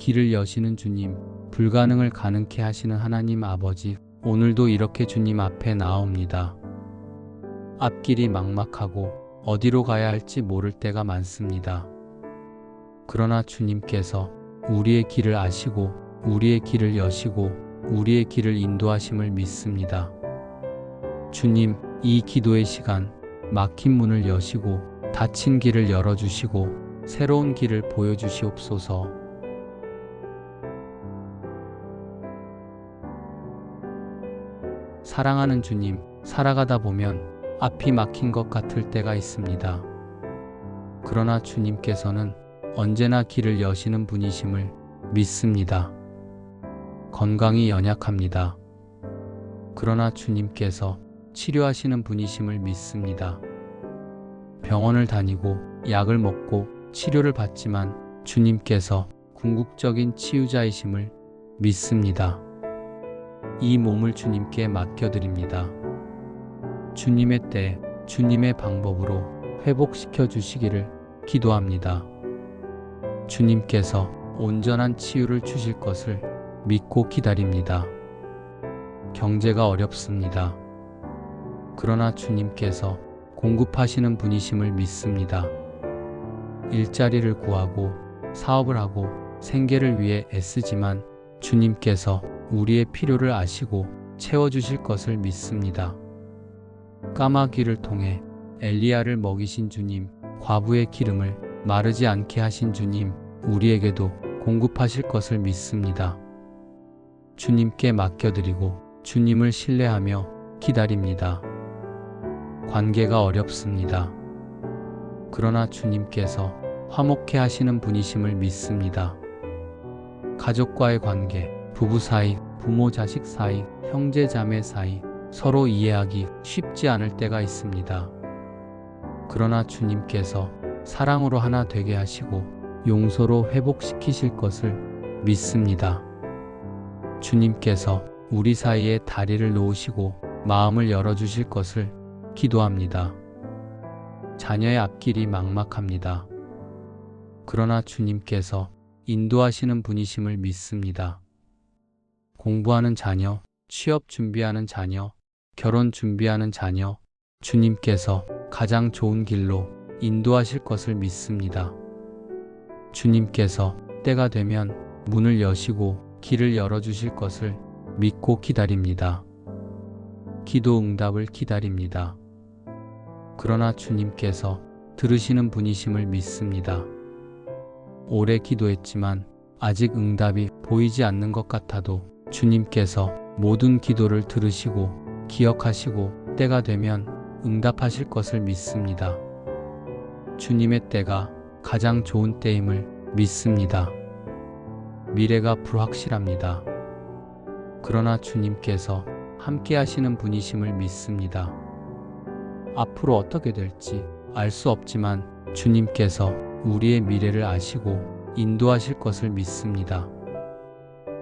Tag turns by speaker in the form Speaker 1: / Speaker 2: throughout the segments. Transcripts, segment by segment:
Speaker 1: 길을 여시는 주님, 불가능을 가능케 하시는 하나님 아버지, 오늘도 이렇게 주님 앞에 나아옵니다. 앞길이 막막하고 어디로 가야 할지 모를 때가 많습니다. 그러나 주님께서 우리의 길을 아시고 우리의 길을 여시고 우리의 길을 인도하심을 믿습니다. 주님, 이 기도의 시간, 막힌 문을 여시고 닫힌 길을 열어주시고 새로운 길을 보여주시옵소서. 사랑하는 주님, 살아가다 보면 앞이 막힌 것 같을 때가 있습니다. 그러나 주님께서는 언제나 길을 여시는 분이심을 믿습니다. 건강이 연약합니다. 그러나 주님께서 치료하시는 분이심을 믿습니다. 병원을 다니고 약을 먹고 치료를 받지만 주님께서 궁극적인 치유자이심을 믿습니다. 이 몸을 주님께 맡겨드립니다. 주님의 때, 주님의 방법으로 회복시켜 주시기를 기도합니다. 주님께서 온전한 치유를 주실 것을 믿고 기다립니다. 경제가 어렵습니다. 그러나 주님께서 공급하시는 분이심을 믿습니다. 일자리를 구하고 사업을 하고 생계를 위해 애쓰지만 주님께서 우리의 필요를 아시고 채워주실 것을 믿습니다. 까마귀를 통해 엘리야를 먹이신 주님, 과부의 기름을 마르지 않게 하신 주님, 우리에게도 공급하실 것을 믿습니다. 주님께 맡겨드리고 주님을 신뢰하며 기다립니다. 관계가 어렵습니다. 그러나 주님께서 화목해 하시는 분이심을 믿습니다. 가족과의 관계, 부부 사이, 부모 자식 사이, 형제 자매 사이, 서로 이해하기 쉽지 않을 때가 있습니다. 그러나 주님께서 사랑으로 하나 되게 하시고 용서로 회복시키실 것을 믿습니다. 주님께서 우리 사이에 다리를 놓으시고 마음을 열어주실 것을 기도합니다. 자녀의 앞길이 막막합니다. 그러나 주님께서 인도하시는 분이심을 믿습니다. 공부하는 자녀, 취업 준비하는 자녀, 결혼 준비하는 자녀, 주님께서 가장 좋은 길로 인도하실 것을 믿습니다. 주님께서 때가 되면 문을 여시고 길을 열어주실 것을 믿고 기다립니다. 기도 응답을 기다립니다. 그러나 주님께서 들으시는 분이심을 믿습니다. 오래 기도했지만 아직 응답이 보이지 않는 것 같아도 주님께서 모든 기도를 들으시고 기억하시고 때가 되면 응답하실 것을 믿습니다. 주님의 때가 가장 좋은 때임을 믿습니다. 미래가 불확실합니다. 그러나 주님께서 함께 하시는 분이심을 믿습니다. 앞으로 어떻게 될지 알 수 없지만 주님께서 우리의 미래를 아시고 인도하실 것을 믿습니다.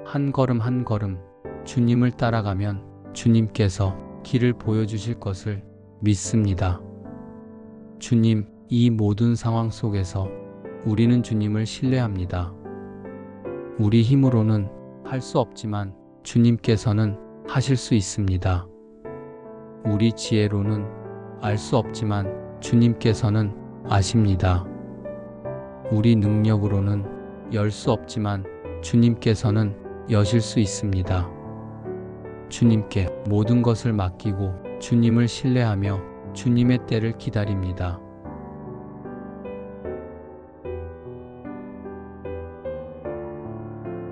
Speaker 1: 한 걸음 한 걸음 주님을 따라가면 주님께서 길을 보여주실 것을 믿습니다. 주님, 이 모든 상황 속에서 우리는 주님을 신뢰합니다. 우리 힘으로는 할 수 없지만 주님께서는 하실 수 있습니다. 우리 지혜로는 알 수 없지만 주님께서는 아십니다. 우리 능력으로는 열 수 없지만 주님께서는 여실 수 있습니다. 주님께 모든 것을 맡기고 주님을 신뢰하며 주님의 때를 기다립니다.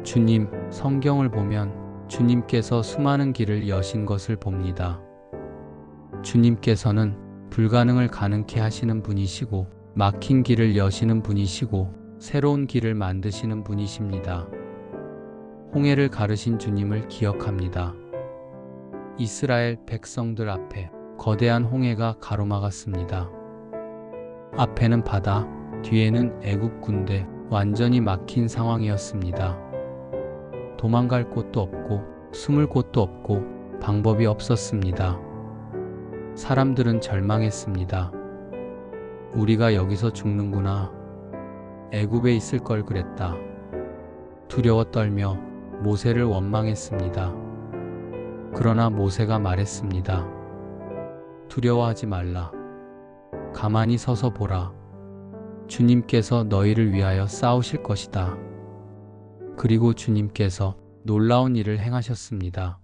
Speaker 1: 주님, 성경을 보면 주님께서 수많은 길을 여신 것을 봅니다. 주님께서는 불가능을 가능케 하시는 분이시고 막힌 길을 여시는 분이시고 새로운 길을 만드시는 분이십니다. 홍해를 가르신 주님을 기억합니다. 이스라엘 백성들 앞에 거대한 홍해가 가로막았습니다. 앞에는 바다, 뒤에는 애국 군대, 완전히 막힌 상황이었습니다. 도망갈 곳도 없고 숨을 곳도 없고 방법이 없었습니다. 사람들은 절망했습니다. 우리가 여기서 죽는구나. 애굽에 있을 걸 그랬다. 두려워 떨며 모세를 원망했습니다. 그러나 모세가 말했습니다. 두려워하지 말라. 가만히 서서 보라. 주님께서 너희를 위하여 싸우실 것이다. 그리고 주님께서 놀라운 일을 행하셨습니다.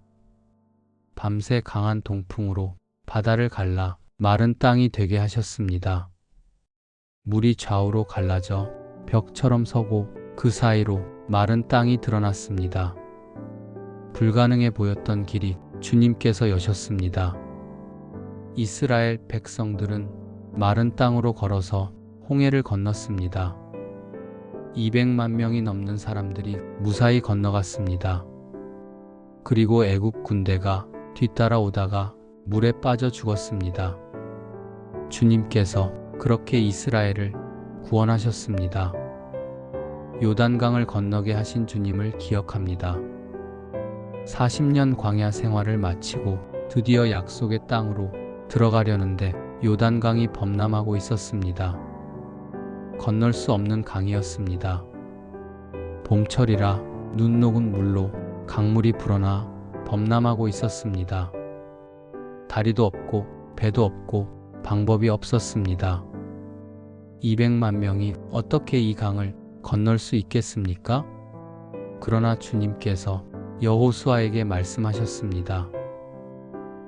Speaker 1: 밤새 강한 동풍으로 바다를 갈라 마른 땅이 되게 하셨습니다. 물이 좌우로 갈라져 벽처럼 서고 그 사이로 마른 땅이 드러났습니다. 불가능해 보였던 길이 주님께서 여셨습니다. 이스라엘 백성들은 마른 땅으로 걸어서 홍해를 건넜습니다. 200만 명이 넘는 사람들이 무사히 건너갔습니다. 그리고 애굽 군대가 뒤따라오다가 물에 빠져 죽었습니다. 주님께서 그렇게 이스라엘을 구원하셨습니다. 요단강을 건너게 하신 주님을 기억합니다. 40년 광야 생활을 마치고 드디어 약속의 땅으로 들어가려는데 요단강이 범람하고 있었습니다. 건널 수 없는 강이었습니다. 봄철이라 눈 녹은 물로 강물이 불어나 범람하고 있었습니다. 다리도 없고 배도 없고 방법이 없었습니다. 200만 명이 어떻게 이 강을 건널 수 있겠습니까? 그러나 주님께서 여호수아에게 말씀하셨습니다.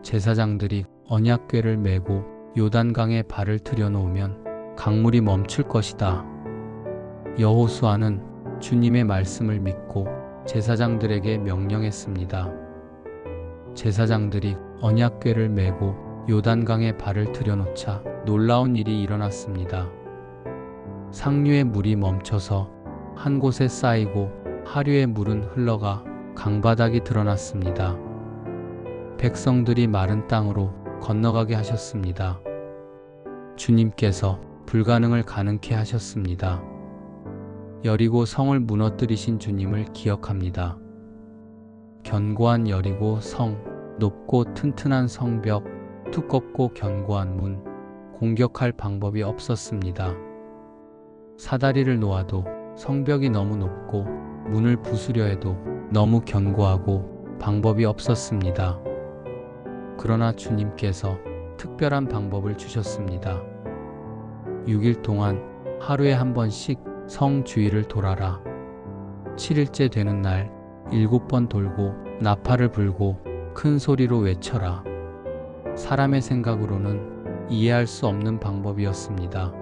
Speaker 1: 제사장들이 언약궤를 메고 요단강에 발을 들여놓으면 강물이 멈출 것이다. 여호수아는 주님의 말씀을 믿고 제사장들에게 명령했습니다. 제사장들이 언약궤를 메고 요단강에 발을 들여놓자 놀라운 일이 일어났습니다. 상류의 물이 멈춰서 한 곳에 쌓이고 하류의 물은 흘러가 강바닥이 드러났습니다. 백성들이 마른 땅으로 건너가게 하셨습니다. 주님께서 불가능을 가능케 하셨습니다. 여리고 성을 무너뜨리신 주님을 기억합니다. 견고한 여리고 성, 높고 튼튼한 성벽, 두껍고 견고한 문, 공격할 방법이 없었습니다. 사다리를 놓아도 성벽이 너무 높고 문을 부수려 해도 너무 견고하고 방법이 없었습니다. 그러나 주님께서 특별한 방법을 주셨습니다. 6일 동안 하루에 한 번씩 성 주위를 돌아라. 7일째 되는 날 7번 돌고 나팔을 불고 큰 소리로 외쳐라. 사람의 생각으로는 이해할 수 없는 방법이었습니다.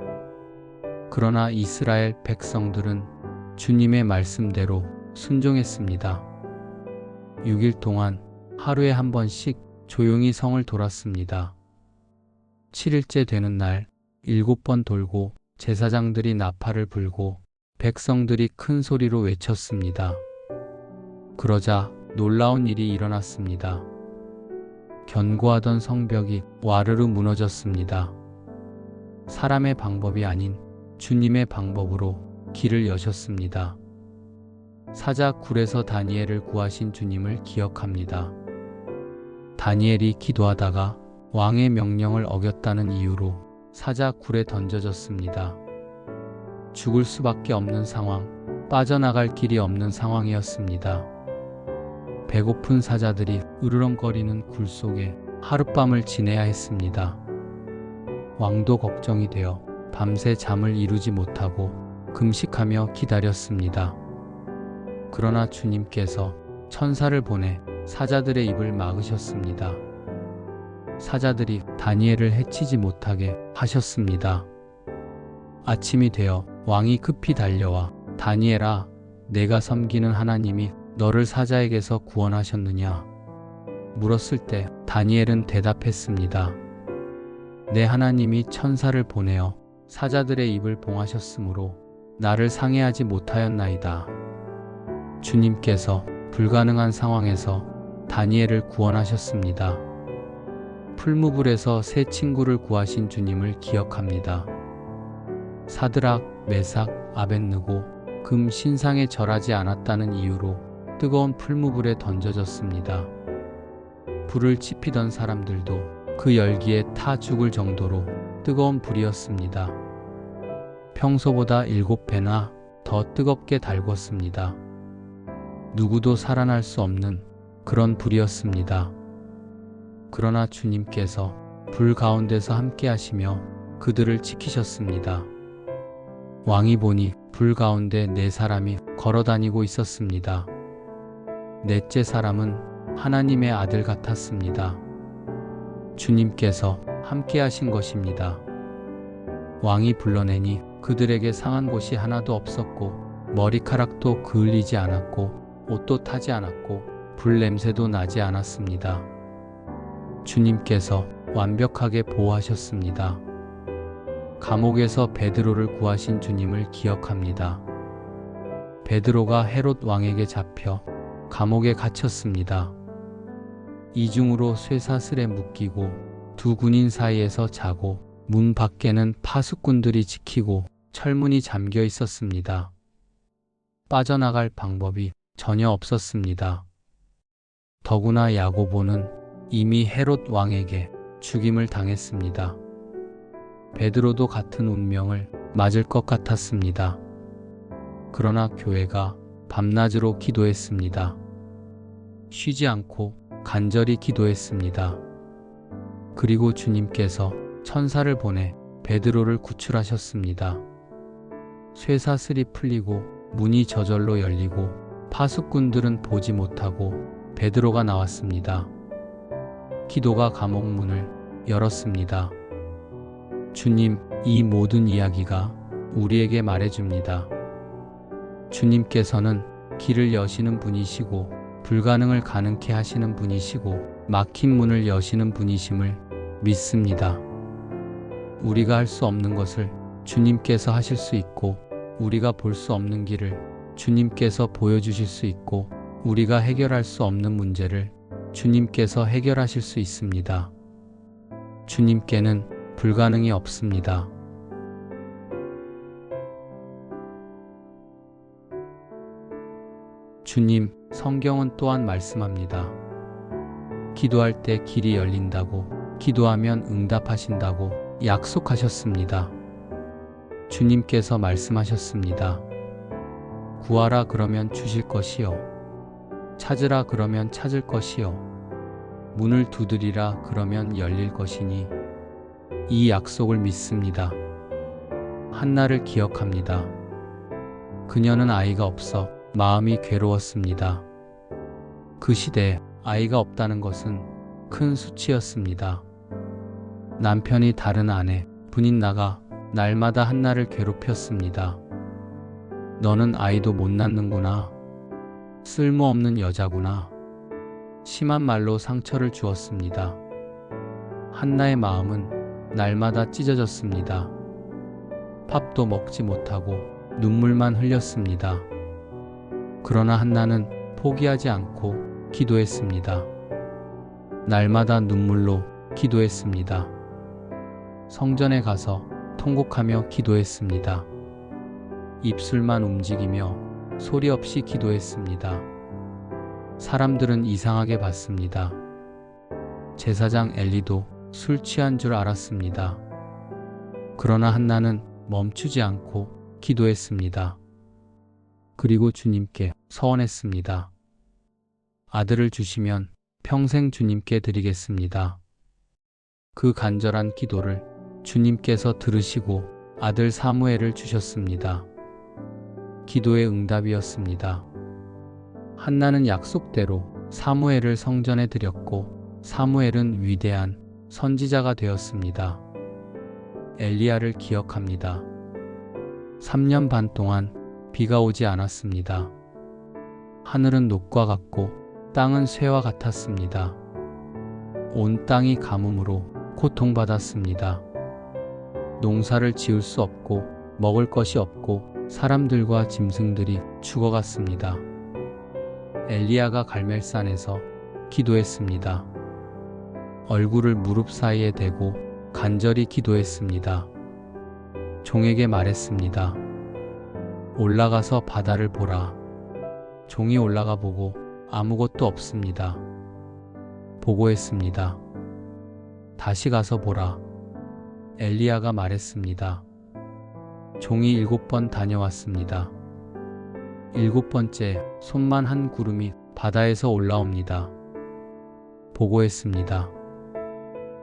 Speaker 1: 그러나 이스라엘 백성들은 주님의 말씀대로 순종했습니다. 6일 동안 하루에 한 번씩 조용히 성을 돌았습니다. 7일째 되는 날 7번 돌고 제사장들이 나팔을 불고 백성들이 큰 소리로 외쳤습니다. 그러자 놀라운 일이 일어났습니다. 견고하던 성벽이 와르르 무너졌습니다. 사람의 방법이 아닌 주님의 방법으로 길을 여셨습니다. 사자 굴에서 다니엘을 구하신 주님을 기억합니다. 다니엘이 기도하다가 왕의 명령을 어겼다는 이유로 사자 굴에 던져졌습니다. 죽을 수밖에 없는 상황, 빠져나갈 길이 없는 상황이었습니다. 배고픈 사자들이 으르렁거리는 굴 속에 하룻밤을 지내야 했습니다. 왕도 걱정이 되어 밤새 잠을 이루지 못하고 금식하며 기다렸습니다. 그러나 주님께서 천사를 보내 사자들의 입을 막으셨습니다. 사자들이 다니엘을 해치지 못하게 하셨습니다. 아침이 되어 왕이 급히 달려와 다니엘아, 내가 섬기는 하나님이 너를 사자에게서 구원하셨느냐? 물었을 때 다니엘은 대답했습니다. 내 하나님이 천사를 보내어 사자들의 입을 봉하셨으므로 나를 상해하지 못하였나이다. 주님께서 불가능한 상황에서 다니엘을 구원하셨습니다. 풀무불에서 세 친구를 구하신 주님을 기억합니다. 사드락, 메삭, 아벳느고 금 신상에 절하지 않았다는 이유로 뜨거운 풀무불에 던져졌습니다. 불을 지피던 사람들도 그 열기에 타 죽을 정도로 뜨거운 불이었습니다. 평소보다 7배나 더 뜨겁게 달궜습니다. 누구도 살아날 수 없는 그런 불이었습니다. 그러나 주님께서 불 가운데서 함께 하시며 그들을 지키셨습니다. 왕이 보니 불 가운데 네 사람이 걸어 다니고 있었습니다. 넷째 사람은 하나님의 아들 같았습니다. 주님께서 함께 하신 것입니다. 왕이 불러내니 그들에게 상한 곳이 하나도 없었고 머리카락도 그을리지 않았고 옷도 타지 않았고 불 냄새도 나지 않았습니다. 주님께서 완벽하게 보호하셨습니다. 감옥에서 베드로를 구하신 주님을 기억합니다. 베드로가 헤롯 왕에게 잡혀 감옥에 갇혔습니다. 이중으로 쇠사슬에 묶이고 두 군인 사이에서 자고 문 밖에는 파수꾼들이 지키고 철문이 잠겨 있었습니다. 빠져나갈 방법이 전혀 없었습니다. 더구나 야고보는 이미 헤롯 왕에게 죽임을 당했습니다. 베드로도 같은 운명을 맞을 것 같았습니다. 그러나 교회가 밤낮으로 기도했습니다. 쉬지 않고 간절히 기도했습니다. 그리고 주님께서 천사를 보내 베드로를 구출하셨습니다. 쇠사슬이 풀리고 문이 저절로 열리고 파수꾼들은 보지 못하고 베드로가 나왔습니다. 기도가 감옥 문을 열었습니다. 주님, 이 모든 이야기가 우리에게 말해줍니다. 주님께서는 길을 여시는 분이시고 불가능을 가능케 하시는 분이시고 막힌 문을 여시는 분이심을 믿습니다. 우리가 할 수 없는 것을 주님께서 하실 수 있고 우리가 볼 수 없는 길을 주님께서 보여주실 수 있고 우리가 해결할 수 없는 문제를 주님께서 해결하실 수 있습니다. 주님께는 불가능이 없습니다. 주님, 성경은 또한 말씀합니다. 기도할 때 길이 열린다고, 기도하면 응답하신다고 약속하셨습니다. 주님께서 말씀하셨습니다. 구하라 그러면 주실 것이요. 찾으라 그러면 찾을 것이요. 문을 두드리라 그러면 열릴 것이니 이 약속을 믿습니다. 한나를 기억합니다. 그녀는 아이가 없어 마음이 괴로웠습니다. 그 시대에 아이가 없다는 것은 큰 수치였습니다. 남편이 다른 아내, 분인 나가 날마다 한나를 괴롭혔습니다. 너는 아이도 못 낳는구나. 쓸모없는 여자구나. 심한 말로 상처를 주었습니다. 한나의 마음은 날마다 찢어졌습니다. 밥도 먹지 못하고 눈물만 흘렸습니다. 그러나 한나는 포기하지 않고 기도했습니다. 날마다 눈물로 기도했습니다. 성전에 가서 통곡하며 기도했습니다. 입술만 움직이며 소리 없이 기도했습니다. 사람들은 이상하게 봤습니다. 제사장 엘리도 술 취한 줄 알았습니다. 그러나 한나는 멈추지 않고 기도했습니다. 그리고 주님께 서원했습니다. 아들을 주시면 평생 주님께 드리겠습니다. 그 간절한 기도를 주님께서 들으시고 아들 사무엘을 주셨습니다. 기도의 응답이었습니다. 한나는 약속대로 사무엘을 성전에 드렸고 사무엘은 위대한 선지자가 되었습니다. 엘리야를 기억합니다. 3년 반 동안 비가 오지 않았습니다. 하늘은 녹과 같고 땅은 쇠와 같았습니다. 온 땅이 가뭄으로 고통받았습니다. 농사를 지을 수 없고 먹을 것이 없고 사람들과 짐승들이 죽어갔습니다. 엘리야가 갈멜산에서 기도했습니다. 얼굴을 무릎 사이에 대고 간절히 기도했습니다. 종에게 말했습니다. 올라가서 바다를 보라. 종이 올라가 보고 아무것도 없습니다. 보고했습니다. 다시 가서 보라. 엘리야가 말했습니다. 종이 7번 다녀왔습니다. 7번째, 손만 한 구름이 바다에서 올라옵니다. 보고했습니다.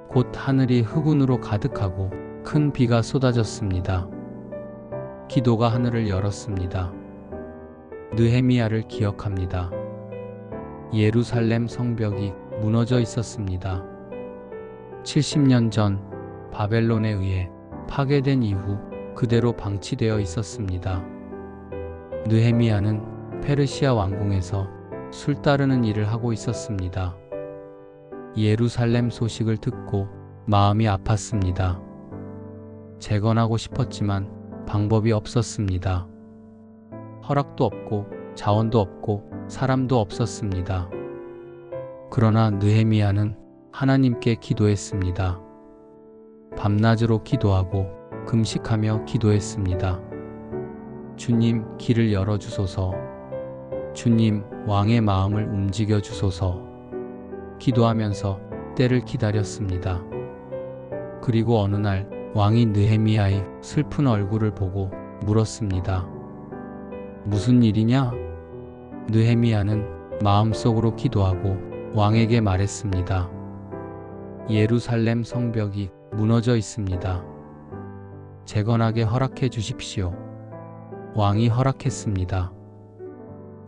Speaker 1: 곧 하늘이 흑운으로 가득하고 큰 비가 쏟아졌습니다. 기도가 하늘을 열었습니다. 느헤미야를 기억합니다. 예루살렘 성벽이 무너져 있었습니다. 70년 전 바벨론에 의해 파괴된 이후 그대로 방치되어 있었습니다. 느헤미야는 페르시아 왕궁에서 술 따르는 일을 하고 있었습니다. 예루살렘 소식을 듣고 마음이 아팠습니다. 재건하고 싶었지만 방법이 없었습니다. 허락도 없고 자원도 없고 사람도 없었습니다. 그러나 느헤미야는 하나님께 기도했습니다. 밤낮으로 기도하고 금식하며 기도했습니다. 주님, 길을 열어주소서. 주님, 왕의 마음을 움직여 주소서. 기도하면서 때를 기다렸습니다. 그리고 어느 날 왕이 느헤미야의 슬픈 얼굴을 보고 물었습니다. 무슨 일이냐? 느헤미야는 마음속으로 기도하고 왕에게 말했습니다. 예루살렘 성벽이 무너져 있습니다. 재건하게 허락해 주십시오. 왕이 허락했습니다.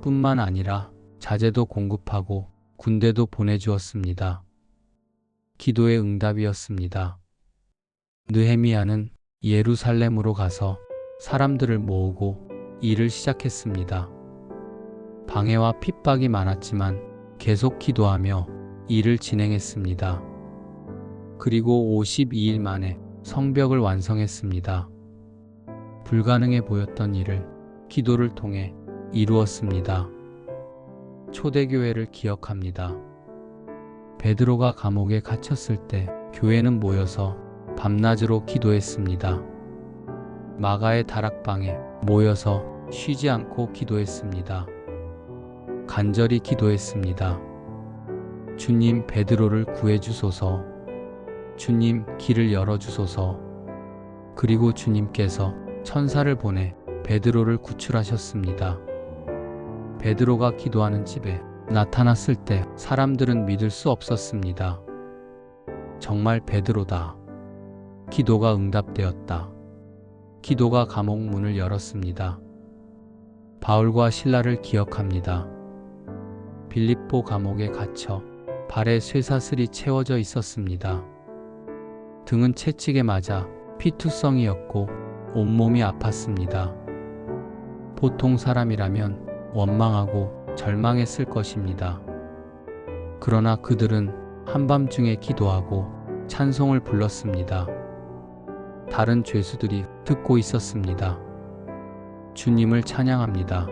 Speaker 1: 뿐만 아니라 자재도 공급하고 군대도 보내주었습니다. 기도의 응답이었습니다. 느헤미야는 예루살렘으로 가서 사람들을 모으고 일을 시작했습니다. 방해와 핍박이 많았지만 계속 기도하며 일을 진행했습니다. 그리고 52일 만에 성벽을 완성했습니다. 불가능해 보였던 일을 기도를 통해 이루었습니다. 초대교회를 기억합니다. 베드로가 감옥에 갇혔을 때 교회는 모여서 밤낮으로 기도했습니다. 마가의 다락방에 모여서 쉬지 않고 기도했습니다. 간절히 기도했습니다. 주님, 베드로를 구해주소서. 주님, 길을 열어주소서. 그리고 주님께서 천사를 보내 베드로를 구출하셨습니다. 베드로가 기도하는 집에 나타났을 때 사람들은 믿을 수 없었습니다. 정말 베드로다. 기도가 응답되었다. 기도가 감옥 문을 열었습니다. 바울과 실라를 기억합니다. 빌립보 감옥에 갇혀 발에 쇠사슬이 채워져 있었습니다. 등은 채찍에 맞아 피투성이었고 온몸이 아팠습니다. 보통 사람이라면 원망하고 절망했을 것입니다. 그러나 그들은 한밤중에 기도하고 찬송을 불렀습니다. 다른 죄수들이 듣고 있었습니다. 주님을 찬양합니다.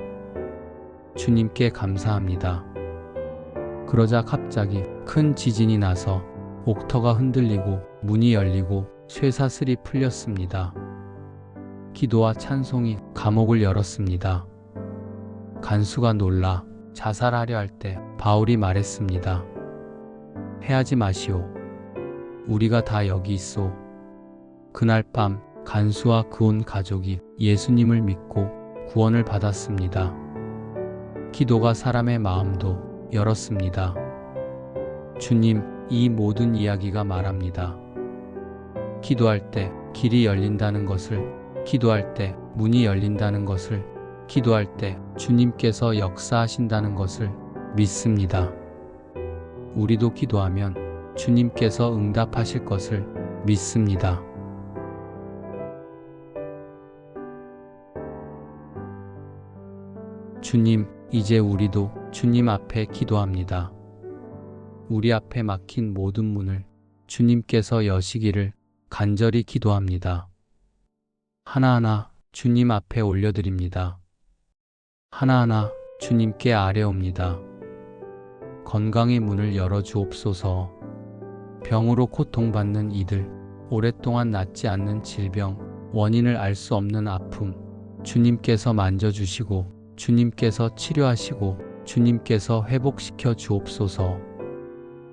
Speaker 1: 주님께 감사합니다. 그러자 갑자기 큰 지진이 나서 옥터가 흔들리고 문이 열리고 쇠사슬이 풀렸습니다. 기도와 찬송이 감옥을 열었습니다. 간수가 놀라 자살하려 할 때 바울이 말했습니다. 해하지 마시오. 우리가 다 여기 있소. 그날 밤 간수와 그 온 가족이 예수님을 믿고 구원을 받았습니다. 기도가 사람의 마음도 열었습니다. 주님, 이 모든 이야기가 말합니다. 기도할 때 길이 열린다는 것을, 기도할 때 문이 열린다는 것을, 기도할 때 주님께서 역사하신다는 것을 믿습니다. 우리도 기도하면 주님께서 응답하실 것을 믿습니다. 주님, 이제 우리도 주님 앞에 기도합니다. 우리 앞에 막힌 모든 문을 주님께서 여시기를 간절히 기도합니다. 하나하나 주님 앞에 올려드립니다. 하나하나 주님께 아뢰옵니다. 건강의 문을 열어주옵소서. 병으로 고통받는 이들, 오랫동안 낫지 않는 질병, 원인을 알 수 없는 아픔, 주님께서 만져주시고 주님께서 치료하시고 주님께서 회복시켜 주옵소서.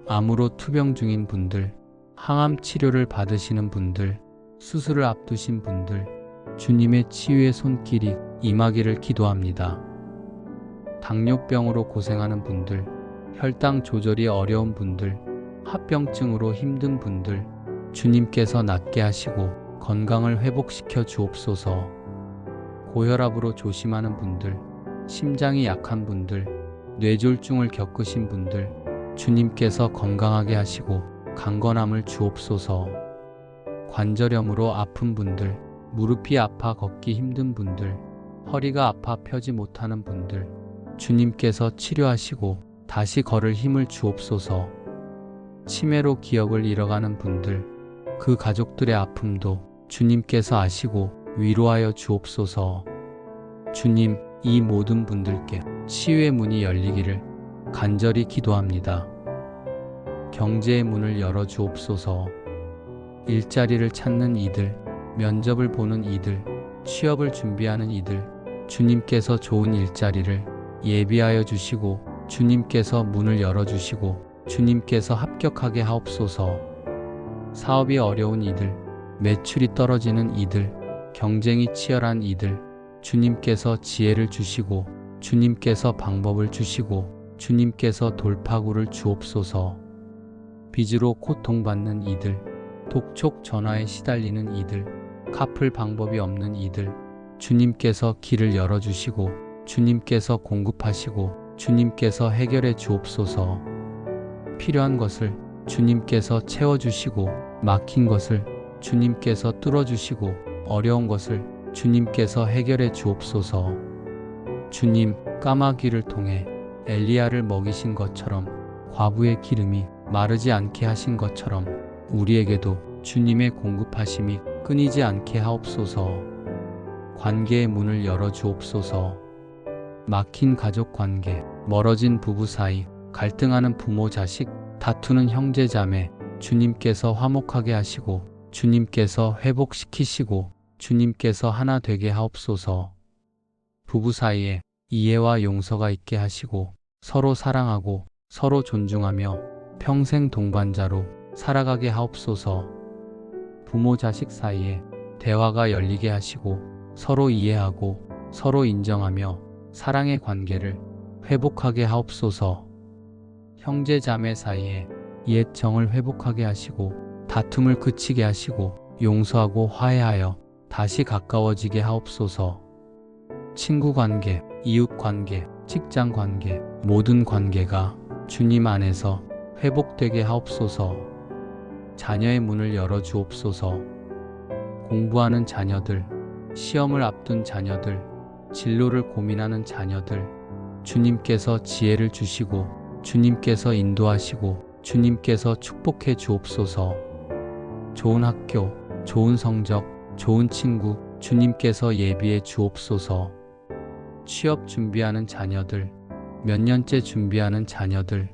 Speaker 1: 암으로 투병 중인 분들, 항암 치료를 받으시는 분들, 수술을 앞두신 분들, 주님의 치유의 손길이 임하기를 기도합니다. 당뇨병으로 고생하는 분들, 혈당 조절이 어려운 분들, 합병증으로 힘든 분들, 주님께서 낫게 하시고 건강을 회복시켜 주옵소서. 고혈압으로 조심하는 분들, 심장이 약한 분들, 뇌졸중을 겪으신 분들, 주님께서 건강하게 하시고 강건함을 주옵소서. 관절염으로 아픈 분들, 무릎이 아파 걷기 힘든 분들, 허리가 아파 펴지 못하는 분들, 주님께서 치료하시고 다시 걸을 힘을 주옵소서. 치매로 기억을 잃어가는 분들, 그 가족들의 아픔도 주님께서 아시고 위로하여 주옵소서. 주님, 이 모든 분들께 치유의 문이 열리기를 간절히 기도합니다. 경제의 문을 열어 주옵소서. 일자리를 찾는 이들, 면접을 보는 이들, 취업을 준비하는 이들, 주님께서 좋은 일자리를 예비하여 주시고 주님께서 문을 열어주시고 주님께서 합격하게 하옵소서. 사업이 어려운 이들, 매출이 떨어지는 이들, 경쟁이 치열한 이들, 주님께서 지혜를 주시고 주님께서 방법을 주시고 주님께서 돌파구를 주옵소서. 빚으로 고통받는 이들, 독촉 전화에 시달리는 이들, 갚을 방법이 없는 이들, 주님께서 길을 열어주시고 주님께서 공급하시고 주님께서 해결해 주옵소서. 필요한 것을 주님께서 채워주시고 막힌 것을 주님께서 뚫어주시고 어려운 것을 주님께서 해결해 주옵소서. 주님, 까마귀를 통해 엘리야를 먹이신 것처럼 과부의 기름이 마르지 않게 하신 것처럼 우리에게도 주님의 공급하심이 끊이지 않게 하옵소서. 관계의 문을 열어 주옵소서. 막힌 가족 관계, 멀어진 부부 사이, 갈등하는 부모 자식, 다투는 형제 자매, 주님께서 화목하게 하시고 주님께서 회복시키시고 주님께서 하나 되게 하옵소서. 부부 사이에 이해와 용서가 있게 하시고 서로 사랑하고 서로 존중하며 평생 동반자로 살아가게 하옵소서. 부모 자식 사이에 대화가 열리게 하시고 서로 이해하고 서로 인정하며 사랑의 관계를 회복하게 하옵소서. 형제 자매 사이에 옛 정을 회복하게 하시고 다툼을 그치게 하시고 용서하고 화해하여 다시 가까워지게 하옵소서. 친구 관계, 이웃 관계, 직장 관계, 모든 관계가 주님 안에서 회복되게 하옵소서. 자녀의 문을 열어 주옵소서. 공부하는 자녀들, 시험을 앞둔 자녀들, 진로를 고민하는 자녀들, 주님께서 지혜를 주시고 주님께서 인도하시고 주님께서 축복해 주옵소서. 좋은 학교, 좋은 성적, 좋은 친구, 주님께서 예비해 주옵소서. 취업 준비하는 자녀들, 몇 년째 준비하는 자녀들,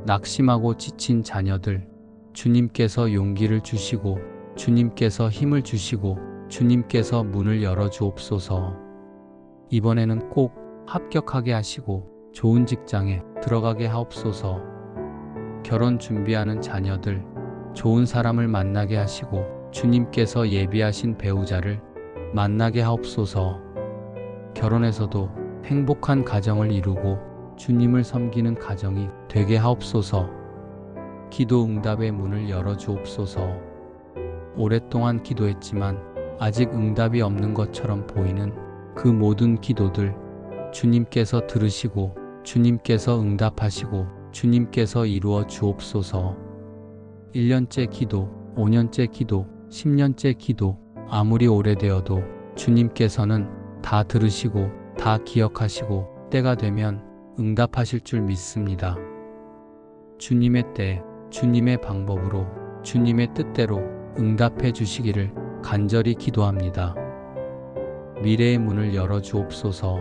Speaker 1: 낙심하고 지친 자녀들, 주님께서 용기를 주시고 주님께서 힘을 주시고 주님께서 문을 열어 주옵소서. 이번에는 꼭 합격하게 하시고 좋은 직장에 들어가게 하옵소서. 결혼 준비하는 자녀들, 좋은 사람을 만나게 하시고 주님께서 예비하신 배우자를 만나게 하옵소서. 결혼에서도 행복한 가정을 이루고 주님을 섬기는 가정이 되게 하옵소서. 기도 응답의 문을 열어 주옵소서. 오랫동안 기도했지만 아직 응답이 없는 것처럼 보이는 그 모든 기도들 주님께서 들으시고 주님께서 응답하시고 주님께서 이루어 주옵소서. 1년째 기도, 5년째 기도, 10년째 기도, 아무리 오래되어도 주님께서는 다 들으시고 다 기억하시고 때가 되면 응답하실 줄 믿습니다. 주님의 때, 주님의 방법으로, 주님의 뜻대로 응답해 주시기를 간절히 기도합니다. 미래의 문을 열어 주옵소서.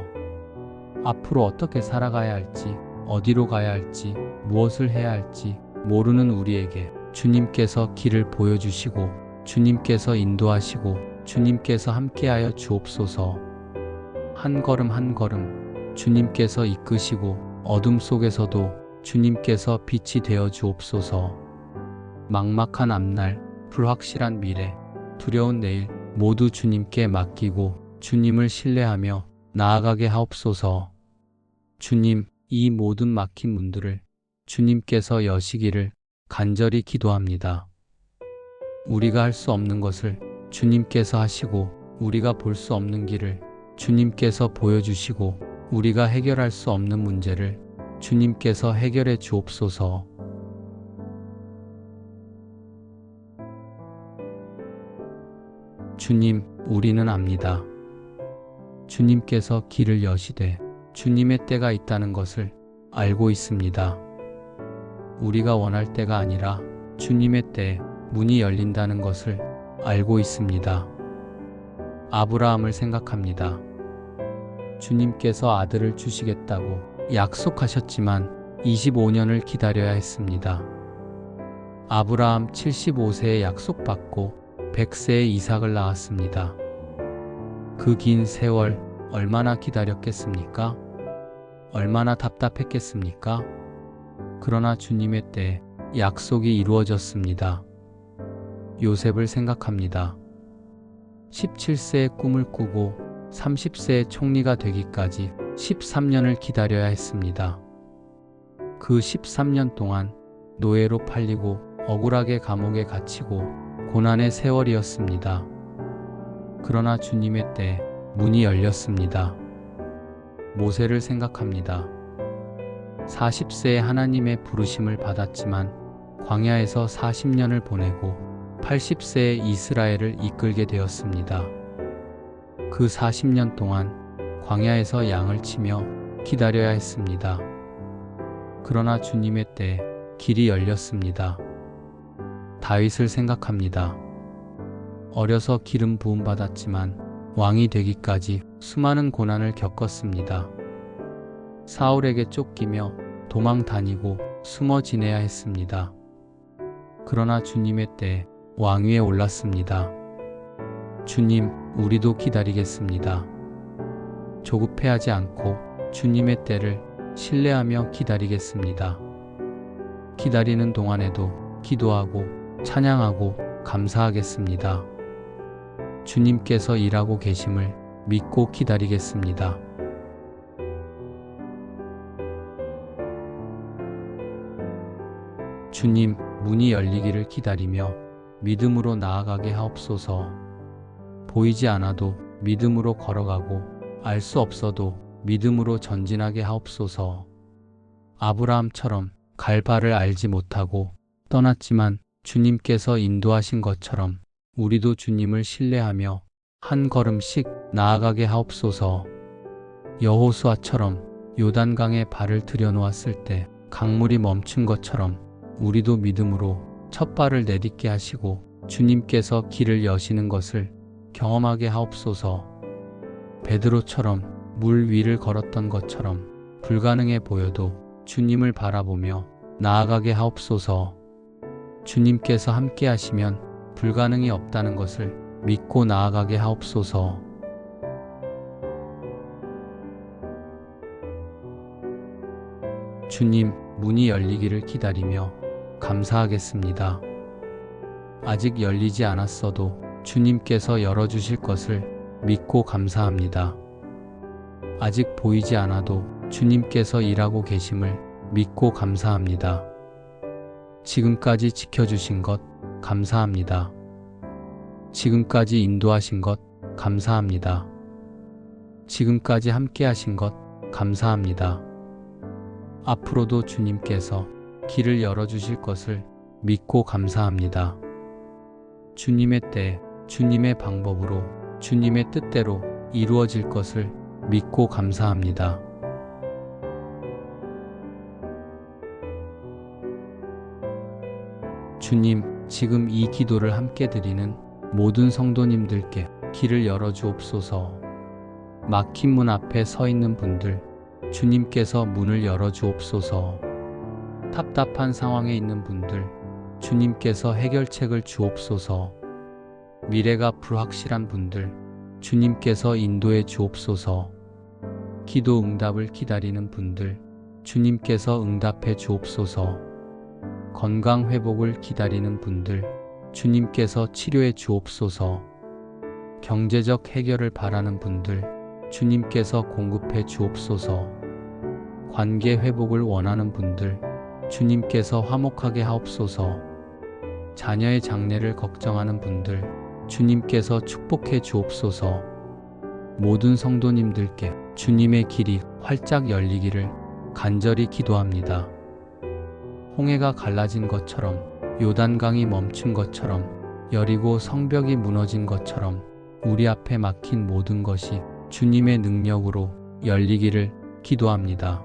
Speaker 1: 앞으로 어떻게 살아가야 할지, 어디로 가야 할지, 무엇을 해야 할지 모르는 우리에게 주님께서 길을 보여주시고 주님께서 인도하시고 주님께서 함께하여 주옵소서. 한 걸음 한 걸음 주님께서 이끄시고 어둠 속에서도 주님께서 빛이 되어 주옵소서. 막막한 앞날, 불확실한 미래, 두려운 내일 모두 주님께 맡기고 주님을 신뢰하며 나아가게 하옵소서. 주님, 이 모든 막힌 문들을 주님께서 여시기를 간절히 기도합니다. 우리가 할 수 없는 것을 주님께서 하시고, 우리가 볼 수 없는 길을 주님께서 보여주시고, 우리가 해결할 수 없는 문제를 주님께서 해결해 주옵소서. 주님, 우리는 압니다. 주님께서 길을 여시되 주님의 때가 있다는 것을 알고 있습니다. 우리가 원할 때가 아니라 주님의 때에 문이 열린다는 것을 알고 있습니다. 아브라함을 생각합니다. 주님께서 아들을 주시겠다고 약속하셨지만 25년을 기다려야 했습니다. 아브라함 75세에 약속받고 100세에 이삭을 낳았습니다. 그 긴 세월 얼마나 기다렸겠습니까? 얼마나 답답했겠습니까? 그러나 주님의 때에 약속이 이루어졌습니다. 요셉을 생각합니다. 17세에 꿈을 꾸고 30세에 총리가 되기까지 13년을 기다려야 했습니다. 그 13년 동안 노예로 팔리고 억울하게 감옥에 갇히고 고난의 세월이었습니다. 그러나 주님의 때에 문이 열렸습니다. 모세를 생각합니다. 40세에 하나님의 부르심을 받았지만 광야에서 40년을 보내고 80세에 이스라엘을 이끌게 되었습니다. 그 40년 동안 광야에서 양을 치며 기다려야 했습니다. 그러나 주님의 때에 길이 열렸습니다. 다윗을 생각합니다. 어려서 기름 부음 받았지만 왕이 되기까지 수많은 고난을 겪었습니다. 사울에게 쫓기며 도망 다니고 숨어 지내야 했습니다. 그러나 주님의 때에 왕위에 올랐습니다. 주님, 우리도 기다리겠습니다. 조급해하지 않고 주님의 때를 신뢰하며 기다리겠습니다. 기다리는 동안에도 기도하고 찬양하고 감사하겠습니다. 주님께서 일하고 계심을 믿고 기다리겠습니다. 주님, 문이 열리기를 기다리며 믿음으로 나아가게 하옵소서. 보이지 않아도 믿음으로 걸어가고 알 수 없어도 믿음으로 전진하게 하옵소서. 아브라함처럼 갈 바를 알지 못하고 떠났지만 주님께서 인도하신 것처럼 우리도 주님을 신뢰하며 한 걸음씩 나아가게 하옵소서. 여호수아처럼 요단강에 발을 들여놓았을 때 강물이 멈춘 것처럼 우리도 믿음으로 첫 발을 내딛게 하시고 주님께서 길을 여시는 것을 경험하게 하옵소서. 베드로처럼 물 위를 걸었던 것처럼 불가능해 보여도 주님을 바라보며 나아가게 하옵소서. 주님께서 함께 하시면 불가능이 없다는 것을 믿고 나아가게 하옵소서. 주님, 문이 열리기를 기다리며 감사하겠습니다. 아직 열리지 않았어도 주님께서 열어주실 것을 믿고 감사합니다. 아직 보이지 않아도 주님께서 일하고 계심을 믿고 감사합니다. 지금까지 지켜주신 것 감사합니다. 지금까지 인도하신 것 감사합니다. 지금까지 함께 하신 것 감사합니다. 앞으로도 주님께서 길을 열어주실 것을 믿고 감사합니다. 주님의 때, 주님의 방법으로, 주님의 뜻대로 이루어질 것을 믿고 감사합니다. 주님, 지금 이 기도를 함께 드리는 모든 성도님들께 길을 열어주옵소서. 막힌 문 앞에 서 있는 분들, 주님께서 문을 열어주옵소서. 답답한 상황에 있는 분들, 주님께서 해결책을 주옵소서. 미래가 불확실한 분들, 주님께서 인도해 주옵소서. 기도 응답을 기다리는 분들, 주님께서 응답해 주옵소서. 건강 회복을 기다리는 분들, 주님께서 치료해 주옵소서. 경제적 해결을 바라는 분들, 주님께서 공급해 주옵소서. 관계 회복을 원하는 분들, 주님께서 화목하게 하옵소서. 자녀의 장래를 걱정하는 분들, 주님께서 축복해 주옵소서. 모든 성도님들께 주님의 길이 활짝 열리기를 간절히 기도합니다. 홍해가 갈라진 것처럼, 요단강이 멈춘 것처럼, 여리고 성벽이 무너진 것처럼 우리 앞에 막힌 모든 것이 주님의 능력으로 열리기를 기도합니다.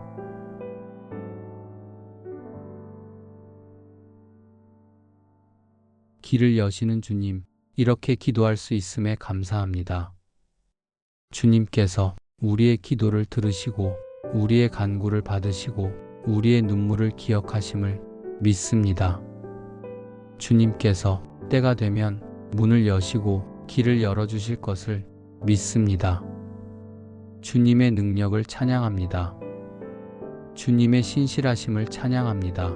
Speaker 1: 길을 여시는 주님, 이렇게 기도할 수 있음에 감사합니다. 주님께서 우리의 기도를 들으시고 우리의 간구를 받으시고 우리의 눈물을 기억하심을 믿습니다. 주님께서 때가 되면 문을 여시고 길을 열어주실 것을 믿습니다. 주님의 능력을 찬양합니다. 주님의 신실하심을 찬양합니다.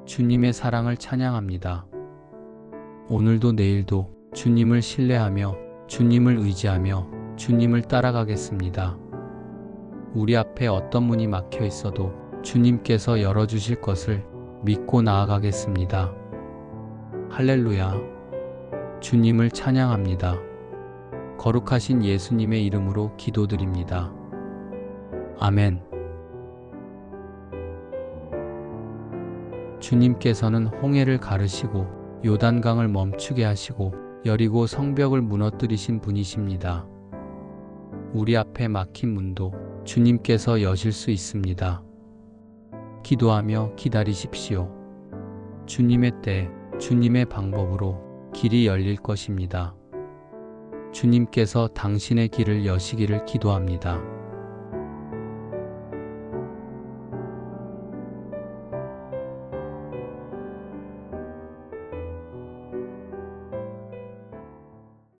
Speaker 1: 주님의 사랑을 찬양합니다. 오늘도 내일도 주님을 신뢰하며 주님을 의지하며 주님을 따라가겠습니다. 우리 앞에 어떤 문이 막혀 있어도 주님께서 열어주실 것을 믿고 나아가겠습니다. 할렐루야. 주님을 찬양합니다. 거룩하신 예수님의 이름으로 기도드립니다. 아멘. 주님께서는 홍해를 가르시고 요단강을 멈추게 하시고 여리고 성벽을 무너뜨리신 분이십니다. 우리 앞에 막힌 문도 주님께서 여실 수 있습니다. 기도하며 기다리십시오. 주님의 때, 주님의 방법으로 길이 열릴 것입니다. 주님께서 당신의 길을 여시기를 기도합니다.